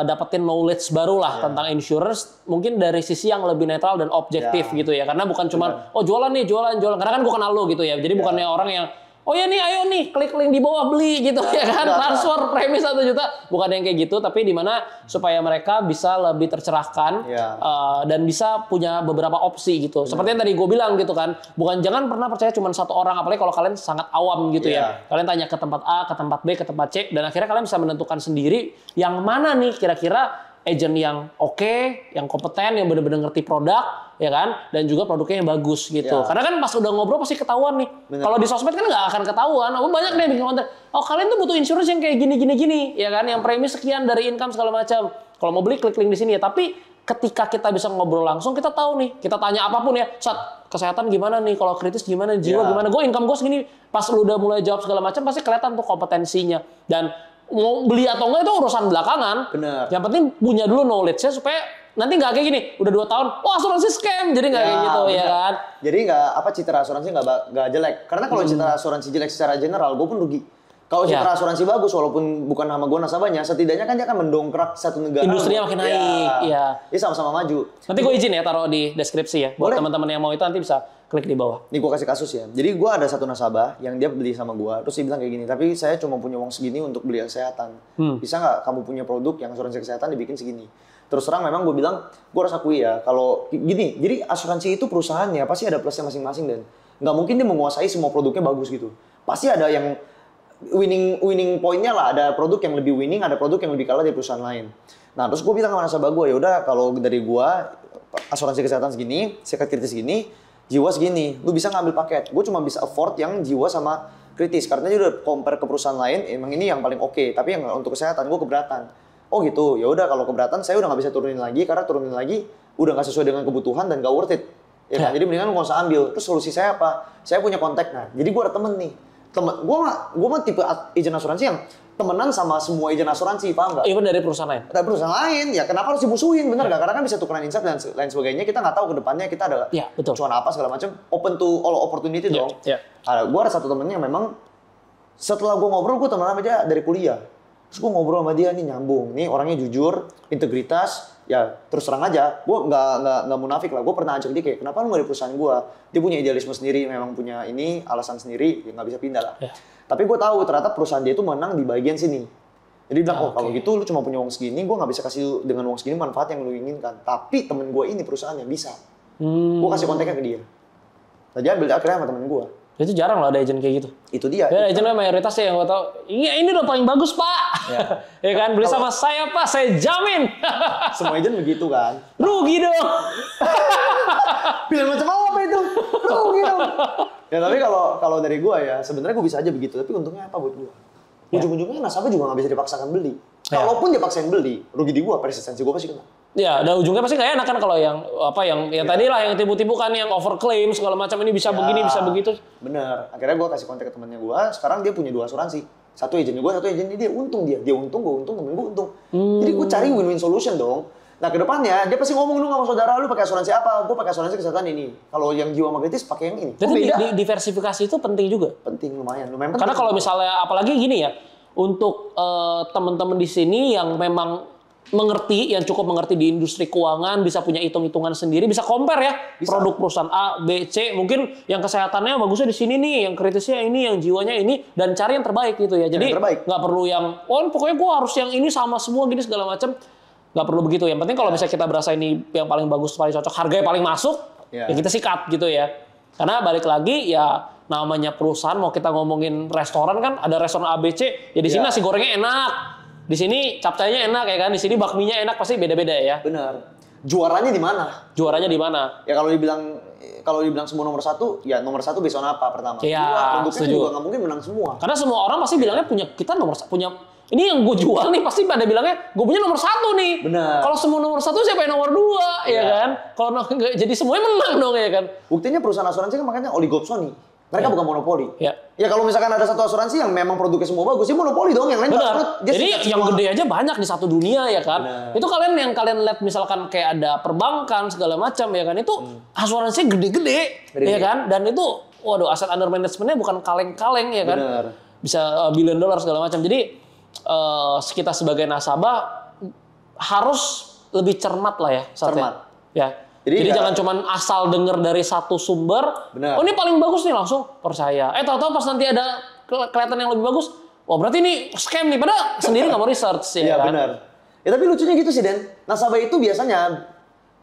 B: dapetin knowledge baru lah tentang insurance. Mungkin dari sisi yang lebih netral dan objektif gitu ya. Karena bukan cuma jualan nih, jualan. Karena kan gue kenal lo gitu ya. Jadi bukannya orang yang oh ya nih, ayo nih, klik link di bawah beli gitu ya kan, transfer premis 1 juta, bukan yang kayak gitu, tapi di mana supaya mereka bisa lebih tercerahkan dan bisa punya beberapa opsi gitu. Seperti yang tadi gue bilang gitu kan, jangan pernah percaya cuma satu orang, apalagi kalau kalian sangat awam gitu ya. Kalian tanya ke tempat A, ke tempat B, ke tempat C, dan akhirnya kalian bisa menentukan sendiri yang mana nih kira-kira agent yang oke, yang kompeten, yang benar-benar ngerti produk, ya kan, dan juga produknya yang bagus gitu. Karena kan pas udah ngobrol pasti ketahuan nih. Kalau di sosmed kan nggak akan ketahuan. Banyak nih yang bikin konten. Oh kalian tuh butuh insurance yang kayak gini, ya kan, yang premi sekian dari income segala macam. Kalau mau beli klik link di sini ya. Tapi ketika kita bisa ngobrol langsung, kita tahu nih. Kita tanya apapun ya, Sat, kesehatan gimana nih? Kalau kritis gimana? Jiwa gimana? Gue income gue segini. Pas lu udah mulai jawab segala macam, pasti kelihatan tuh kompetensinya. Dan mau beli atau enggak itu urusan belakangan.
A: Bener.
B: Yang penting punya dulu knowledge-nya supaya nanti nggak kayak gini. Udah 2 tahun, asuransi scam. Jadi nggak kayak gitu, ya kan?
A: Jadi citra asuransi nggak jelek. Karena kalau citra asuransi jelek secara general, gue pun rugi. Kalau citra asuransi bagus, walaupun bukan nama gue nasabahnya, setidaknya kan dia akan mendongkrak satu negara.
B: Industrinya makin naik. Iya.
A: Ini sama-sama maju.
B: Nanti gue izin ya taruh di deskripsi ya. Buat teman-teman yang mau itu nanti bisa klik di bawah.
A: Nih gue kasih kasus ya. Jadi gue ada satu nasabah yang dia beli sama gue, terus dia bilang kayak gini, tapi saya cuma punya uang segini untuk beli kesehatan. Bisa nggak kamu punya produk yang asuransi kesehatan dibikin segini? Terus terang memang gue bilang, gue harus akui ya, kalau gini, jadi asuransi itu perusahaannya pasti ada plusnya masing-masing dan nggak mungkin dia menguasai semua produknya bagus gitu. Pasti ada yang winning pointnya lah, ada produk yang lebih winning, ada produk yang lebih kalah dari perusahaan lain. Nah terus gue bilang sama nasabah gue, ya udah kalau dari gue asuransi kesehatan segini, sekat kritis segini, jiwa segini, lu bisa ngambil paket. Gue cuma bisa afford yang jiwa sama kritis karena dia udah compare ke perusahaan lain, emang ini yang paling oke. Tapi yang untuk kesehatan gue keberatan. Oh gitu, ya udah kalau keberatan saya udah nggak bisa turunin lagi karena turunin lagi udah nggak sesuai dengan kebutuhan dan gak worth it. Ya kan? Jadi mendingan lu nggak usah ambil. Terus solusi saya apa? Saya punya kontak. Nah, jadi gue ada temen nih. gue mah tipe agent asuransi yang temenan sama semua agent asuransi, paham nggak?
B: Even dari perusahaan lain.
A: Dari perusahaan lain, ya kenapa harus dimusuhin, bener nggak? Karena kan bisa tukeran insight dan lain sebagainya. Kita nggak tahu ke depannya kita ada
B: betul.
A: cuan apa segala macam. Open to all opportunity dong. Gue ada satu temennya yang memang setelah gue ngobrol, gue temenan sama dia dari kuliah. Terus gue ngobrol sama dia nih nyambung, nih orangnya jujur, integritas, ya terus terang aja. Gue nggak munafik lah. Gue pernah ajak dia kayak, kenapa lu nggak di perusahaan gue? Dia punya idealisme sendiri, memang punya ini alasan sendiri, ya nggak bisa pindah lah. Tapi gue tahu ternyata perusahaan dia itu menang di bagian sini. Jadi dia bilang, kalau gitu lu cuma punya uang segini, gue nggak bisa kasih dengan uang segini manfaat yang lu inginkan. Tapi temen gue ini perusahaannya bisa. Gue kasih kontaknya ke dia. Nah dia ambil akhirnya sama temen gue.
B: Itu jarang loh ada agent kayak gitu.
A: Itu dia.
B: Ya, agent mayoritas yang gue tau, ini udah paling bagus pak. Ya kan, beli sama saya pak, saya jamin.
A: Semua agent begitu kan.
B: Rugi dong.
A: Bilang macam apa itu? Rugi dong. Ya tapi kalau dari gue ya, sebenarnya gue bisa aja begitu. Tapi untungnya apa buat gue? Ujung-ujungnya nasabah juga nggak bisa dipaksakan beli. Kalaupun dia paksain beli, rugi di gua, persistensi gua pasti kena.
B: Ya, dan ujungnya pasti nggak enak kan kalau yang tadi lah yang tipu-tipu kan yang overclaim segala macam ini bisa begini bisa begitu.
A: Bener. Akhirnya gua kasih kontak ke temannya gua. Sekarang dia punya 2 asuransi. Satu agentnya gua, satu agentnya dia untung dia. Dia untung, gua untung, temen gua untung. Jadi gua cari win-win solution dong. Nah kedepannya dia pasti ngomong lu sama saudara lu pakai asuransi apa? Gua pakai asuransi kesehatan ini. Kalau yang jiwa sama kritis pakai yang ini.
B: Jadi diversifikasi itu penting juga.
A: Penting lumayan penting.
B: Karena kalau misalnya apalagi gini ya. Untuk teman-teman di sini yang memang mengerti, yang cukup mengerti di industri keuangan, bisa punya hitung-hitungan sendiri, bisa compare ya produk perusahaan A, B, C, mungkin yang kesehatannya bagusnya di sini nih, yang kritisnya ini, yang jiwanya ini, dan cari yang terbaik gitu ya. Jadi nggak perlu yang, pokoknya gue harus yang ini sama semua gini segala macam, nggak perlu begitu. Yang penting kalau misalnya kita berasa ini yang paling bagus, paling cocok, harganya paling masuk, ya kita sikat gitu ya. Karena balik lagi ya. Namanya perusahaan, mau kita ngomongin restoran kan, ada restoran ABC, ya di sini nasi gorengnya enak, di sini capcaynya enak ya kan, di sini bakminya enak, pasti beda-beda ya.
A: Benar. Juaranya di mana?
B: Juaranya di mana?
A: Ya kalau dibilang semua nomor 1, ya nomor 1 based on apa pertama?
B: Iya,
A: produknya juga nggak mungkin menang semua.
B: Karena semua orang pasti bilangnya kita punya ini yang gue jual nih, pasti pada bilangnya gue punya nomor 1 nih.
A: Benar.
B: Kalau semua nomor 1 siapa yang nomor 2 ya kan? Kalau jadi semuanya menang dong ya kan?
A: Buktinya perusahaan asuransi kan makanya oligopsoni. Mereka bukan monopoli.
B: Ya
A: kalau misalkan ada satu asuransi yang memang produknya semua bagus, ya monopoli dong. Yang lain bangkrut.
B: Jadi yang gede aja banyak di satu dunia ya kan. Benar. Itu kalian lihat misalkan kayak ada perbankan segala macam ya kan. Itu asuransi gede-gede ya kan. Dan itu waduh aset under managementnya bukan kaleng-kaleng ya kan.
A: Benar.
B: Bisa billion dollar segala macam. Jadi kita sebagai nasabah harus lebih cermat lah ya.
A: Cermat.
B: Ya. Jadi jangan cuma asal denger dari satu sumber,
A: bener.
B: Oh ini paling bagus nih langsung percaya. Tahu-tahu pas nanti ada kelihatan yang lebih bagus, wah berarti ini scam nih. Padahal sendiri nggak mau research ya kan?
A: Benar. Ya tapi lucunya gitu sih Den. Nasabah itu biasanya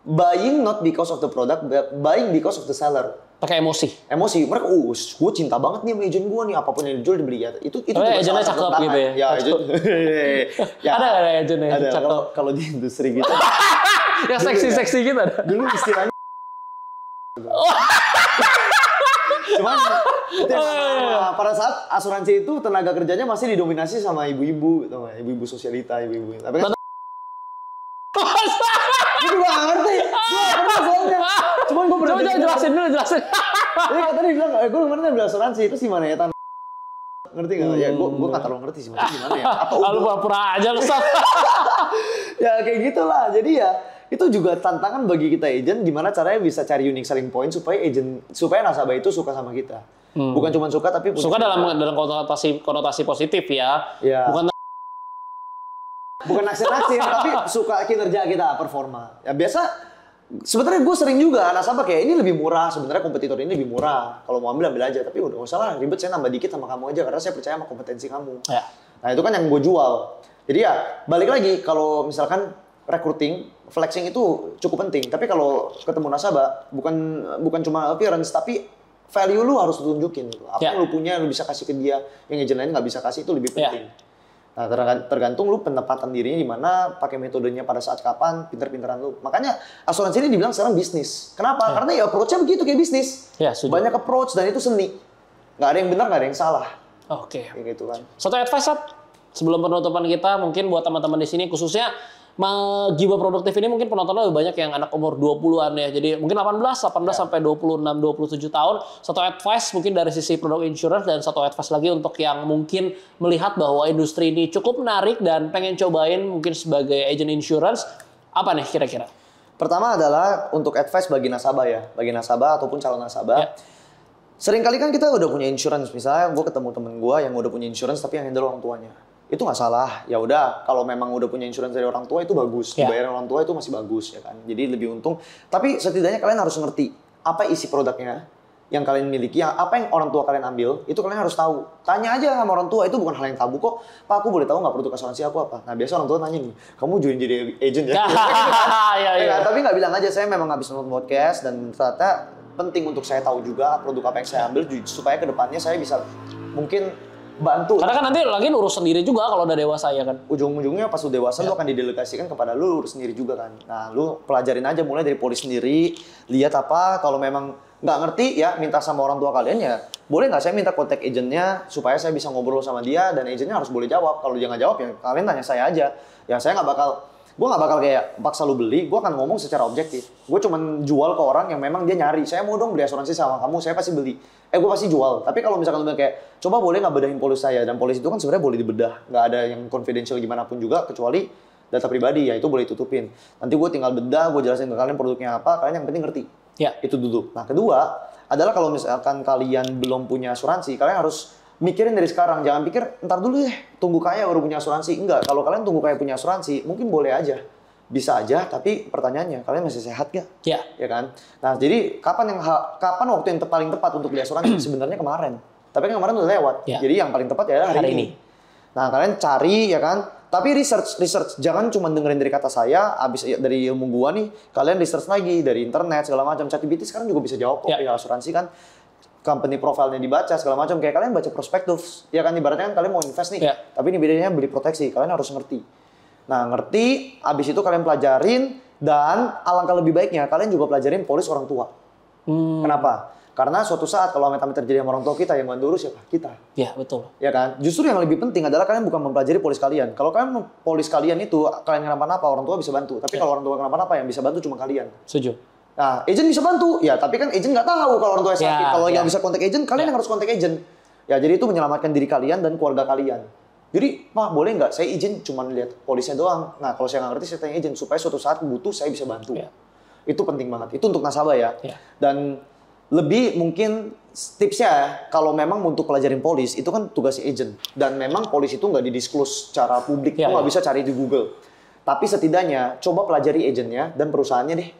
A: buying not because of the product, buying because of the seller.
B: Pakai emosi.
A: Mereka, gue cinta banget nih sama agent gue nih, apapun yang dijual dibeli ya. Itu
B: agentnya cakep gitu ya.
A: Ya,
B: ya. Ada agentnya cakep.
A: Kalau di industri gitu.
B: Ya seksi-seksi gitu ada.
A: Dulu istilahnya. Cuman pada saat asuransi itu tenaga kerjanya masih didominasi sama ibu-ibu, ibu-ibu sosialita, ibu-ibu. Tapi kan gue juga gak ngerti. Gue gak pernah soalnya. Cuman gue pernah.
B: Coba jelasin dulu.
A: Jadi katanya bilang, gue kemarin ambil asuransi itu sih mana ya tan. Ngerti gak? Ya gue gak terlalu ngerti sih maksudnya gimana ya.
B: Lalu pura-pura aja lu Sat.
A: Ya kayak gitulah. Jadi ya itu juga tantangan bagi kita agent gimana caranya bisa cari unique selling point supaya nasabah itu suka sama kita. Bukan cuma suka tapi
B: suka dalam konotasi positif ya.
A: Bukan naksir-naksir tapi suka kinerja kita, performa. Ya biasa sebenarnya gue sering juga nasabah kayak ini lebih murah, sebenarnya kompetitor ini lebih murah. Kalau mau ambil aja, tapi udah nggak usah lah ribet, saya nambah dikit sama kamu aja karena saya percaya sama kompetensi kamu. Ya. Nah itu kan yang gue jual. Jadi ya balik lagi kalau misalkan recruiting, flexing itu cukup penting. Tapi kalau ketemu nasabah, bukan cuma appearance, tapi value lu harus tunjukin. Apa yang lu punya, lu bisa kasih ke dia, yang agent lain nggak bisa kasih, itu lebih penting. Nah, tergantung lu penempatan dirinya di mana, pakai metodenya pada saat kapan, pinter-pinteran lu. Makanya asuransi ini dibilang sekarang bisnis. Kenapa? Karena ya approach-nya begitu kayak bisnis. Banyak approach dan itu seni. Nggak ada yang benar, nggak ada yang salah.
B: Oke.
A: Kayak gitu kan.
B: Satu advice, sebelum penutupan kita, mungkin buat teman-teman di sini, khususnya Jiwa produktif ini mungkin penontonnya lebih banyak yang anak umur 20-an ya. Jadi mungkin 18 sampai 26, 27 tahun. Satu advice mungkin dari sisi produk insurance dan satu advice lagi untuk yang mungkin melihat bahwa industri ini cukup menarik dan pengen cobain mungkin sebagai agent insurance. Apa nih kira-kira?
A: Pertama adalah untuk advice bagi nasabah ya. Bagi nasabah ataupun calon nasabah.
B: Ya.
A: Seringkali kan kita udah punya insurance, misalnya gue ketemu temen gue yang udah punya insurance tapi yang handle orang tuanya. Itu nggak salah, ya udah kalau memang udah punya insurance dari orang tua itu bagus, dibayar orang tua itu masih bagus ya kan. Jadi lebih untung. Tapi setidaknya kalian harus ngerti apa isi produknya yang kalian miliki, apa yang orang tua kalian ambil, itu kalian harus tahu. Tanya aja sama orang tua, itu bukan hal yang tabu kok. Pak, aku boleh tahu nggak produk asuransi aku apa? Nah biasa orang tua nanya nih, kamu join jadi agent ya? Ya, tapi nggak bilang aja, saya memang habis nonton podcast dan ternyata penting untuk saya tahu juga produk apa yang saya ambil supaya kedepannya saya bisa mungkin bantu.
B: Karena kan nanti lagi urus sendiri juga kalau udah dewasa ya kan.
A: Ujung-ujungnya pas udah dewasa lu akan didelegasikan kepada lu urus sendiri juga kan. Nah lu pelajarin aja mulai dari polis sendiri, lihat apa kalau memang nggak ngerti ya minta sama orang tua kalian ya. Boleh nggak saya minta kontak agentnya supaya saya bisa ngobrol sama dia dan agentnya harus boleh jawab. Kalau dia nggak jawab ya kalian tanya saya aja. Ya saya nggak bakal kayak paksa lu beli, gue akan ngomong secara objektif. Gue cuman jual ke orang yang memang dia nyari. Saya mau dong beli asuransi sama kamu, saya pasti beli. Gue pasti jual. Tapi kalau misalkan lu bilang kayak, coba boleh nggak bedahin polis saya? Dan polis itu kan sebenarnya boleh dibedah. Nggak ada yang confidential gimana pun juga, kecuali data pribadi, ya itu boleh tutupin. Nanti gue tinggal bedah, gue jelasin ke kalian produknya apa, kalian yang penting ngerti.
B: Ya.
A: Itu dulu. Nah kedua, adalah kalau misalkan kalian belum punya asuransi, kalian harus mikirin dari sekarang, jangan pikir ntar dulu deh, tunggu kaya baru punya asuransi. Enggak, kalau kalian tunggu kaya punya asuransi, mungkin boleh aja. Bisa aja, tapi pertanyaannya, kalian masih sehat gak?
B: Ya.
A: Ya kan? Nah, jadi kapan waktu yang paling tepat untuk beli asuransi? Sebenarnya kemarin. Tapi kan kemarin udah lewat.
B: Ya.
A: Jadi yang paling tepat ya hari ini. Nah, kalian cari ya kan? Tapi research. Jangan cuma dengerin dari kata saya, abis dari ilmu gua nih, kalian research lagi dari internet segala macam. ChatGPT sekarang juga bisa jawab kok ya. Asuransi kan. Company profile-nya dibaca segala macam, kayak kalian baca prospektus ya kan, ibaratnya kan kalian mau invest nih, tapi ini bedanya beli proteksi, kalian harus ngerti. Nah ngerti, abis itu kalian pelajarin, dan alangkah lebih baiknya kalian juga pelajarin polis orang tua. Kenapa? Karena suatu saat kalau amit-amit terjadi sama orang tua kita, yang bantu urus siapa? Kita.
B: Iya betul.
A: Ya kan? Justru yang lebih penting adalah kalian bukan mempelajari polis kalian. Kalau kalian polis kalian itu, kalian kenapa-napa, orang tua bisa bantu. Tapi kalau orang tua kenapa-napa, yang bisa bantu cuma kalian.
B: Setuju.
A: Nah, agent bisa bantu, ya tapi kan agent nggak tahu kalau orang tua sakit. Kalau yang bisa kontak agent, kalian yang harus kontak agent. Ya jadi itu menyelamatkan diri kalian dan keluarga kalian. Jadi, Pak boleh nggak saya izin cuma lihat polisnya doang. Nah kalau saya nggak ngerti saya tanya agent supaya suatu saat butuh saya bisa bantu. Itu penting banget. Itu untuk nasabah ya. Dan lebih mungkin tipsnya kalau memang untuk pelajarin polis itu kan tugas agent. Dan memang polis itu nggak didisclose secara publik. Lu nggak bisa cari di Google. Tapi setidaknya coba pelajari agentnya dan perusahaannya deh.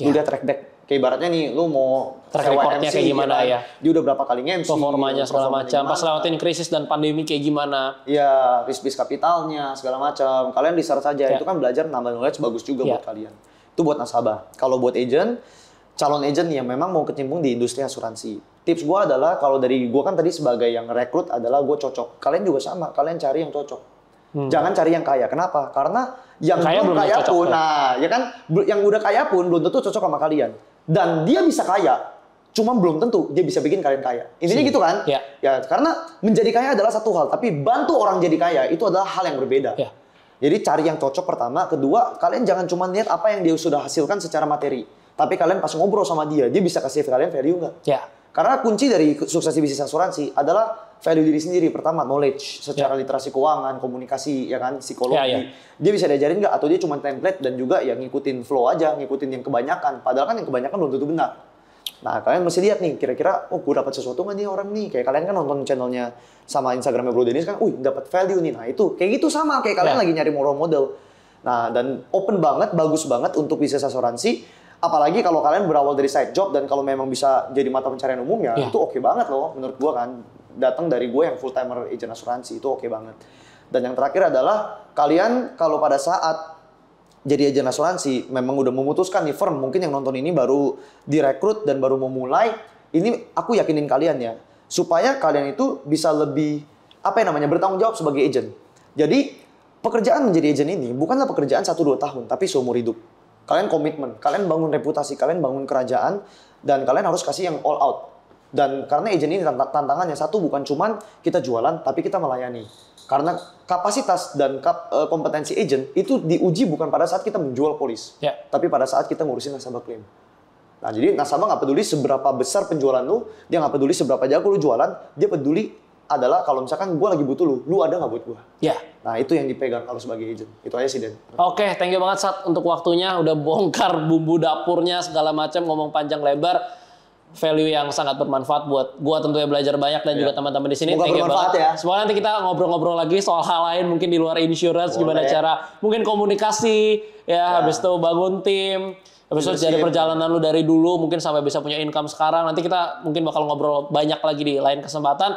A: Lu lihat track back. Kayak ibaratnya nih, lu mau
B: track recordnya kayak gimana ya?
A: Dia udah berapa kali nge-MC.
B: Performanya segala macam. Pas lewatin krisis dan pandemi kayak gimana?
A: Iya, risk-based kapitalnya segala macam. Kalian research aja. Itu kan belajar nambah knowledge bagus juga buat kalian. Itu buat nasabah. Kalau buat agent, calon agent yang memang mau kecimpung di industri asuransi. Tips gue adalah kalau dari gue kan tadi sebagai yang rekrut adalah gue cocok. Kalian juga sama. Kalian cari yang cocok. Jangan cari yang kaya. Kenapa? Karena yang belum kaya pun, nah ya kan, yang udah kaya pun belum tentu cocok sama kalian. Dan dia bisa kaya, cuma belum tentu dia bisa bikin kalian kaya. Intinya gitu kan? Ya, karena menjadi kaya adalah satu hal, tapi bantu orang jadi kaya itu adalah hal yang berbeda. Jadi cari yang cocok pertama, kedua kalian jangan cuma lihat apa yang dia sudah hasilkan secara materi, tapi kalian pas ngobrol sama dia bisa kasih kalian value nggak? Karena kunci dari sukses bisnis asuransi adalah value diri sendiri. Pertama, knowledge secara literasi keuangan, komunikasi, ya kan, psikologi. Dia bisa diajarin nggak? Atau dia cuma template dan juga ya ngikutin flow aja, ngikutin yang kebanyakan. Padahal kan yang kebanyakan belum tentu benar. Nah, kalian mesti lihat nih, kira-kira, gue dapat sesuatu nggak nih orang nih? Kayak kalian kan nonton channelnya sama Instagramnya Bro Dennis kan, dapat value nih. Nah, itu kayak gitu sama, kayak kalian lagi nyari role model. Nah, dan open banget, bagus banget untuk bisnis asuransi. Apalagi kalau kalian berawal dari side job dan kalau memang bisa jadi mata pencarian umum ya, itu oke banget loh menurut gua kan. Datang dari gue yang full timer agent asuransi itu oke banget. Dan yang terakhir adalah kalian kalau pada saat jadi agent asuransi memang udah memutuskan nih firm, mungkin yang nonton ini baru direkrut dan baru memulai, ini aku yakinin kalian ya, supaya kalian itu bisa lebih bertanggung jawab sebagai agent. Jadi pekerjaan menjadi agent ini bukanlah pekerjaan 1-2 tahun, tapi seumur hidup. Kalian komitmen, kalian bangun reputasi, kalian bangun kerajaan, dan kalian harus kasih yang all out. Dan karena agent ini tantangannya satu bukan cuman kita jualan, tapi kita melayani. Karena kapasitas dan kompetensi agent itu diuji bukan pada saat kita menjual polis,
B: Ya.
A: tapi pada saat kita ngurusin nasabah klaim. Nah, jadi nasabah nggak peduli seberapa besar penjualan lu, dia nggak peduli seberapa jago lu jualan, dia peduli adalah kalau misalkan gue lagi butuh lu ada nggak buat gue?
B: Ya.
A: Nah, itu yang dipegang kalau sebagai agent. Itu aja sih, Den.
B: Oke, thank you banget Sat untuk waktunya, udah bongkar bumbu dapurnya segala macam, ngomong panjang lebar. Value yang sangat bermanfaat buat gua tentunya belajar banyak dan juga teman-teman di sini.
A: Semoga
B: Thank you
A: bermanfaat
B: banget.
A: ya.
B: Semoga nanti kita ngobrol-ngobrol lagi soal hal lain mungkin di luar insurance, gimana cara mungkin komunikasi ya, habis itu bangun tim, habis itu dari perjalanan lu dari dulu mungkin sampai bisa punya income sekarang. Nanti kita mungkin bakal ngobrol banyak lagi di lain kesempatan.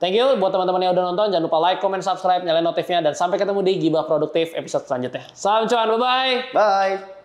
B: Thank you buat teman-teman yang udah nonton. Jangan lupa like, comment, subscribe, nyalain notifnya dan sampai ketemu di Gibah Produktif episode selanjutnya. Salam cuan, bye-bye.
A: Bye.